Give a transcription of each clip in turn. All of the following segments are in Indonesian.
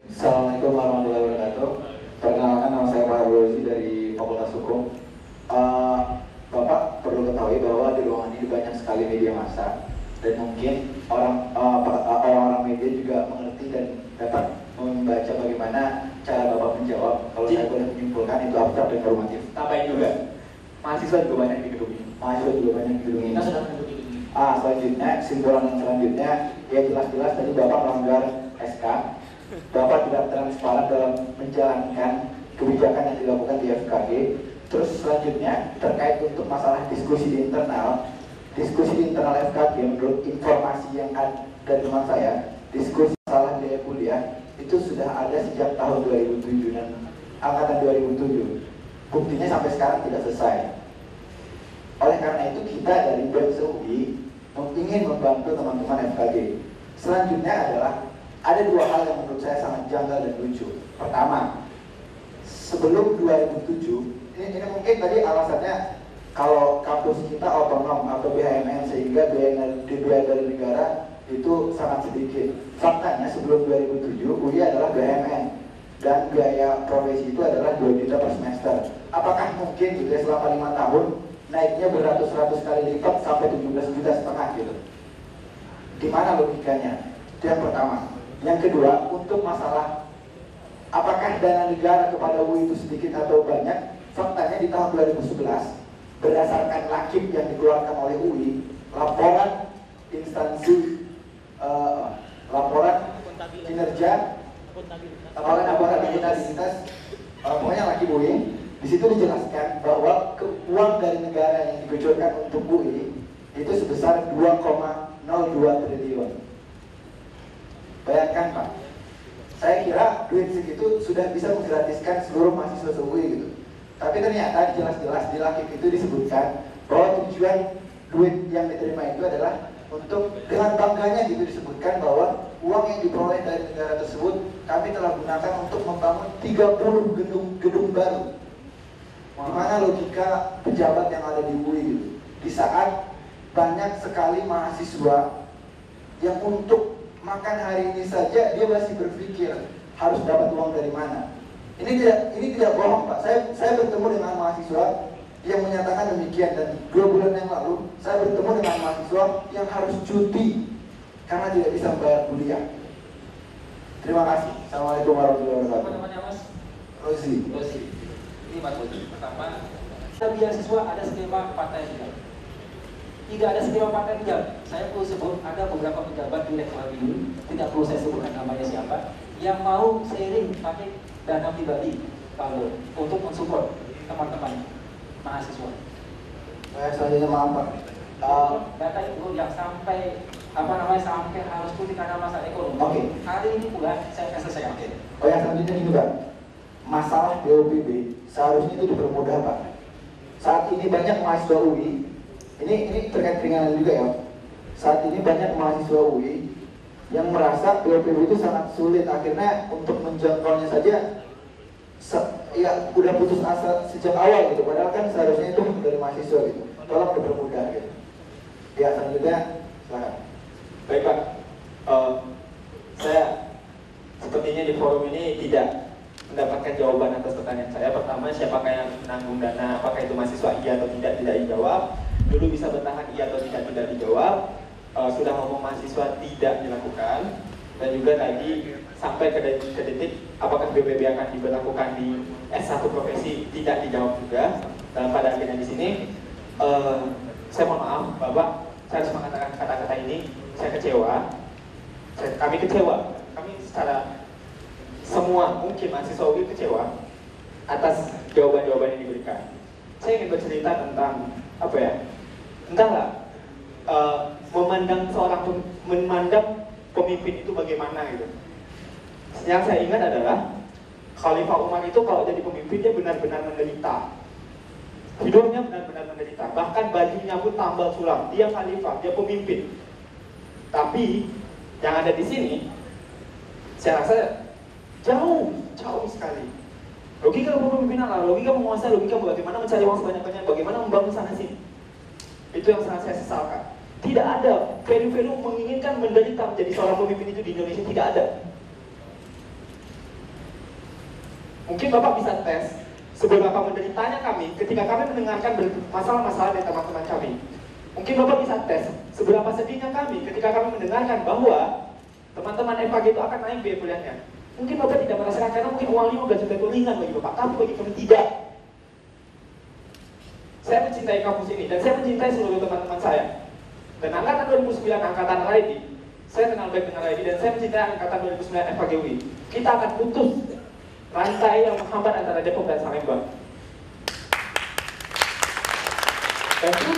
Assalamualaikum warahmatullahi wabarakatuh. Perkenalkan, nama saya Pak Rozi dari Fakultas Hukum. Eh, Bapak perlu ketahui bahwa di ruangan ini banyak sekali media massa dan mungkin orang-orang media juga mengerti dan dapat membaca bagaimana cara Bapak menjawab. Kalau saya boleh menyimpulkan itu abstrak dan normatif. Tambahin juga, mahasiswa juga banyak di gedung ini. Mahasiswa juga banyak di gedung ini. Kita sudah menduduk ini. Selanjutnya, kesimpulan yang selanjutnya, ya jelas-jelas tadi Bapak melanggar SK. Bapak tidak transparan dalam menjalankan kebijakan yang dilakukan di FKG. Terus selanjutnya, terkait untuk masalah diskusi di internal FKG, menurut informasi yang ada dari teman saya, diskusi masalah biaya kuliah itu sudah ada sejak tahun 2007 dan angkatan 2007. Buktinya sampai sekarang tidak selesai. Oleh karena itu kita dari BEM UI ingin membantu teman-teman FKG. Selanjutnya adalah ada dua hal yang menurut saya sangat janggal dan lucu. Pertama, sebelum 2007, ini mungkin tadi alasannya kalau kampus kita otonom atau BHMN sehingga biaya dari negara itu sangat sedikit. Faktanya sebelum 2007 UI adalah BHMN dan biaya profesi itu adalah 2 juta per semester. Apakah mungkin gitu ya selama 5 tahun naiknya beratus-ratus kali lipat sampai 17,5 juta gitu? Di mana logikanya? Itu yang pertama. Yang kedua, untuk masalah apakah dana negara kepada UI itu sedikit atau banyak, faktanya di tahun 2011 berdasarkan lakib yang dikeluarkan oleh UI, laporan instansi laporan kinerja, laporan akuntabilitas, pokoknya lakib UI, di situ dijelaskan bahwa uang dari negara yang dikucurkan untuk UI itu sebesar 2,02 triliun. Bayangkan Pak, saya kira duit segitu sudah bisa menggratiskan seluruh mahasiswa UI gitu. Tapi ternyata jelas-jelas di lakib itu disebutkan bahwa tujuan duit yang diterima itu adalah untuk dengan bangganya gitu disebutkan bahwa uang yang diperoleh dari negara tersebut kami telah gunakan untuk membangun 30 gedung baru. Di mana logika pejabat yang ada di UI gitu. Di saat banyak sekali mahasiswa yang untuk makan hari ini saja dia masih berpikir harus dapat uang dari mana. Ini tidak bohong Pak. Saya bertemu dengan mahasiswa yang menyatakan demikian, dan 2 bulan yang lalu saya bertemu dengan mahasiswa yang harus cuti karena tidak bisa membayar kuliah. Terima kasih. Assalamualaikum warahmatullahi wabarakatuh. Apa namanya Mas? Rozi. Ini Mas Rozi. Pertama, beasiswa ada skema partai tidak? Tidak ada skema partai tidak. Saya perlu sebut ada beberapa pejabat di level ini, tidak perlu saya sebutkan namanya siapa, yang mau sharing pakai dana pribadi kalau untuk mensupport teman-teman mahasiswa. Selanjutnya maaf Pak. Data itu yang sampai sampai harus cuti karena masalah ekonomi. Oke. Hari ini pula saya akan selesaikan. Oh yang selanjutnya ini Pak, masalah BOPB seharusnya itu dipermudah Pak. Saat ini banyak mahasiswa UI, ini terkait keringanan juga ya. Saat ini banyak mahasiswa UI yang merasa BOPB itu sangat sulit, akhirnya untuk menjangkaunya saja ya udah putus asa sejak awal gitu. Padahal kan seharusnya itu dari mahasiswa gitu. Tolong dipermudah gitu. Ya selanjutnya silakan. Baik Pak, saya sepertinya di forum ini tidak mendapatkan jawaban atas pertanyaan saya. Pertama, siapakah yang menanggung dana? Apakah itu mahasiswa iya atau tidak dijawab? Dulu bisa bertahan iya atau tidak dijawab. Sudah ngomong mahasiswa tidak dilakukan, dan juga tadi sampai ke detik apakah BPB akan diberlakukan di S1 profesi tidak dijawab juga. Dan pada akhirnya di sini saya mohon maaf Bapak, saya harus mengatakan kata-kata ini. Saya kecewa, kami kecewa, kami secara semua mungkin mahasiswa UI kecewa atas jawaban-jawaban yang diberikan. Saya ingin bercerita tentang apa ya, entahlah, memandang pemimpin itu bagaimana gitu. Yang saya ingat adalah Khalifah Umar itu kalau jadi pemimpin dia benar-benar menderita. Hidupnya benar-benar menderita. Bahkan bajunya pun tambal sulam. Dia khalifah, dia pemimpin. Tapi yang ada di sini, saya rasa jauh sekali. Logika kepemimpinan lah, logika menguasai, logika bagaimana mencari uang sebanyak-banyaknya, bagaimana membangun sana sini. Itu yang sangat saya sesalkan. Tidak ada value menginginkan menderita menjadi seorang pemimpin itu di Indonesia, tidak ada. Mungkin Bapak bisa tes seberapa menderitanya kami ketika kami mendengarkan masalah-masalah dari teman-teman kami. Mungkin Bapak bisa tes seberapa sedihnya kami ketika kami mendengarkan bahwa teman-teman FKG itu akan naik biaya kuliahnya. Mungkin Bapak tidak merasakan karena mungkin uang 15 juta itu ringan bagi Bapak, tapi bagi kami tidak. Saya mencintai kampus ini dan saya mencintai seluruh teman-teman saya. Dan angkatan 2009, angkatan Raidi, saya kenal baik dengan Raidi dan saya mencintai angkatan 2009 FKG UI. Kita akan putus rantai yang menghambat antara Depok dan Salemba. Dan kami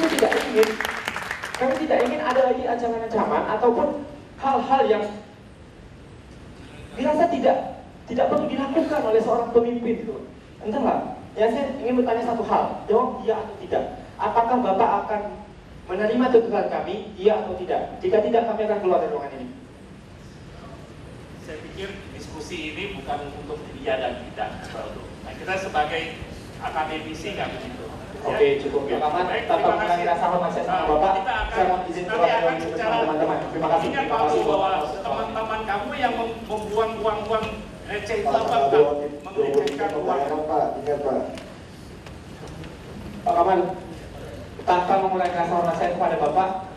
tidak ingin ada lagi ancaman-ancaman ataupun hal-hal yang dirasa tidak perlu dilakukan oleh seorang pemimpin gitu. Entahlah. Ya, saya ingin bertanya satu hal, jawab iya atau tidak. Apakah Bapak akan menerima tuntutan kami, iya atau tidak? Jika tidak, kami akan keluar dari ruangan ini. Saya pikir diskusi ini bukan untuk iya dan tidak. Nah, kita sebagai akademisi kan begitu. Oke, cukup ya. Baik, tanpa mengurangi rasa hormat saya sama Bapak, saya mau izin keluar dari teman-teman. Terima kasih. Ingat bahwa teman-teman kamu yang membuang uang receh itu apa? Melecehkan uang. Pak Kamal, tanpa mengurangi rasa hormat saya kepada Bapak,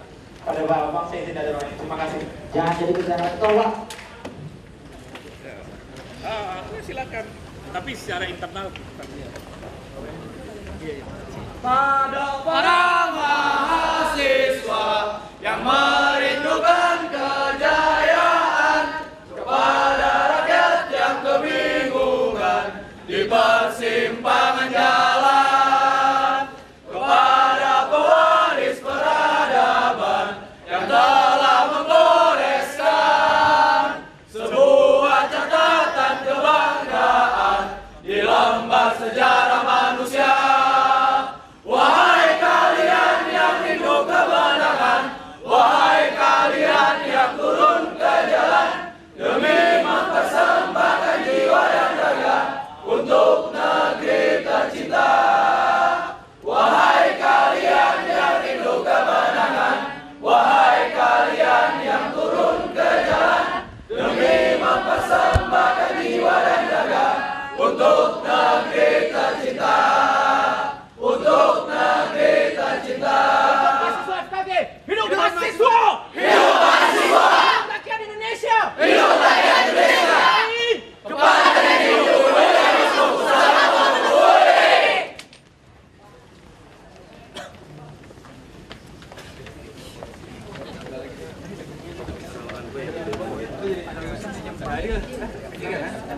pada Bapak saya tidak ada ruang ini. Terima kasih. Jangan jadi bicara tolak. Silakan. Tapi secara internal. Pada para mahasiswa yang merindukan kejayaan, kepada rakyat yang kebingungan di persimpangan jalan, kepada pewaris peradaban yang telah menggoreskan sebuah catatan kebanggaan di lembar sejarah manusia. Wahai kalian yang rindu kemenangan, wahai kalian yang turun ke jalan demi mempersembahkan jiwa dan raga untuk negeri tercinta. Wahai kalian yang rindu kemenangan, wahai kalian yang turun ke jalan demi mempersembahkan jiwa dan raga untuk negeri tercinta. Untuk negeri tercinta. Mahasiswa FKG, hidup mahasiswa! Hidup mahasiswa! Hidup rakyat Indonesia! Hidup rakyat Indonesia! Kepada hidup Indonesia bersama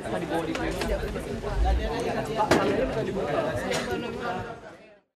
Tadi bawa di